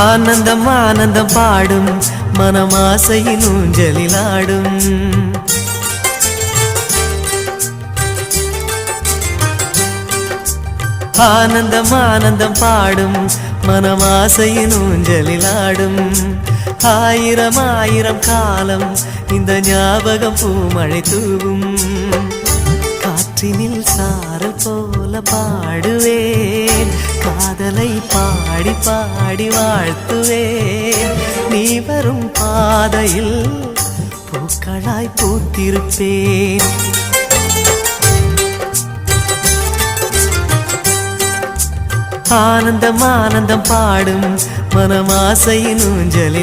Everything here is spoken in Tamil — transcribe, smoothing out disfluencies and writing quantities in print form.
ஆனந்தம் ஆனந்தம் பாடும் மனமாசையின் ஊஞ்சலிலாடும். ஆனந்தம் ஆனந்தம் பாடும் மனமாசையின் ஊஞ்சலிலாடும். ஆயிரம் ஆயிரம் காலம் இந்த ஞாபகம் பூமழை தூவும். காற்றினில் சாரல் போல பாடுவேன், காதலை பாடி பாடி வாழ்த்துவேன். நீ வரும் பாதையில் பூக்களாய் பூத்திருப்பேன். ஆனந்தம் ஆனந்தம் பாடும் மனமாசையின் ஊஞ்சலில்